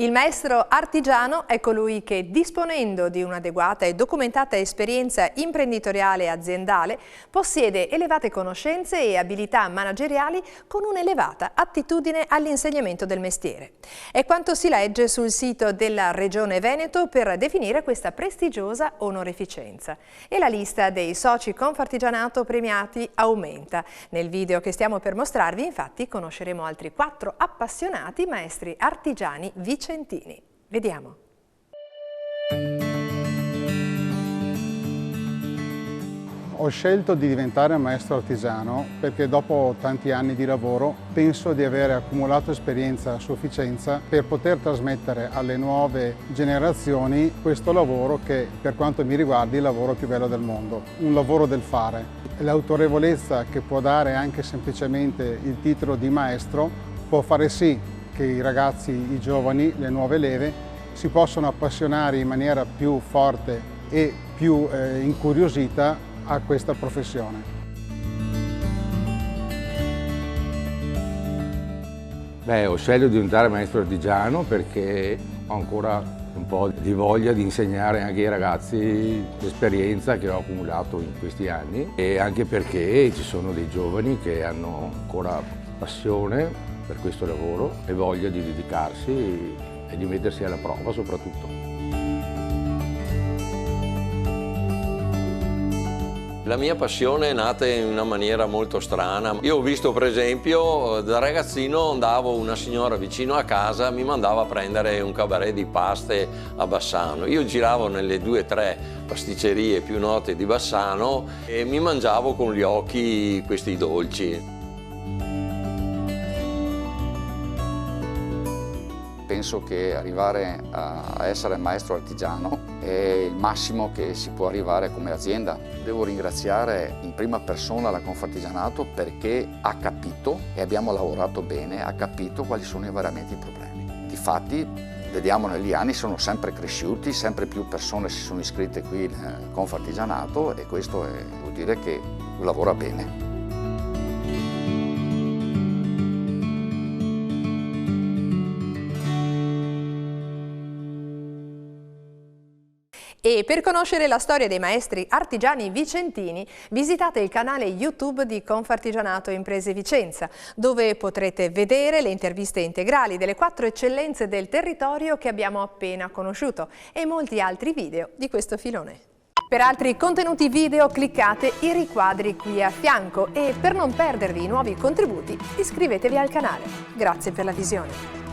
Il maestro artigiano è colui che, disponendo di un'adeguata e documentata esperienza imprenditoriale e aziendale, possiede elevate conoscenze e abilità manageriali con un'elevata attitudine all'insegnamento del mestiere. È quanto si legge sul sito della Regione Veneto per definire questa prestigiosa onorificenza. E la lista dei soci Confartigianato premiati aumenta. Nel video che stiamo per mostrarvi, infatti, conosceremo altri 4 appassionati maestri artigiani vicentini. Vediamo. Ho scelto di diventare maestro artigiano perché dopo tanti anni di lavoro penso di aver accumulato esperienza a sufficienza per poter trasmettere alle nuove generazioni questo lavoro che, per quanto mi riguarda, è il lavoro più bello del mondo, un lavoro del fare. L'autorevolezza che può dare anche semplicemente il titolo di maestro può fare sì che i ragazzi, i giovani, le nuove leve si possano appassionare in maniera più forte e più incuriosita a questa professione. Ho scelto di diventare maestro artigiano perché ho ancora un po' di voglia di insegnare anche ai ragazzi l'esperienza che ho accumulato in questi anni e anche perché ci sono dei giovani che hanno ancora passione per questo lavoro e voglia di dedicarsi e di mettersi alla prova soprattutto. La mia passione è nata in una maniera molto strana. Io ho visto, per esempio, da ragazzino andavo, una signora vicino a casa mi mandava a prendere un cabaret di paste a Bassano. Io giravo nelle 2 o 3 pasticcerie più note di Bassano e mi mangiavo con gli occhi questi dolci. Penso che arrivare a essere maestro artigiano è il massimo che si può arrivare come azienda. Devo ringraziare in prima persona la Confartigianato perché ha capito, e abbiamo lavorato bene, ha capito quali sono veramente i problemi. Difatti, vediamo negli anni sono sempre cresciuti, sempre più persone si sono iscritte qui in Confartigianato e questo vuol dire che lavora bene. E per conoscere la storia dei maestri artigiani vicentini, visitate il canale YouTube di Confartigianato Imprese Vicenza, dove potrete vedere le interviste integrali delle 4 eccellenze del territorio che abbiamo appena conosciuto e molti altri video di questo filone. Per altri contenuti video cliccate i riquadri qui a fianco e per non perdervi i nuovi contributi iscrivetevi al canale. Grazie per la visione.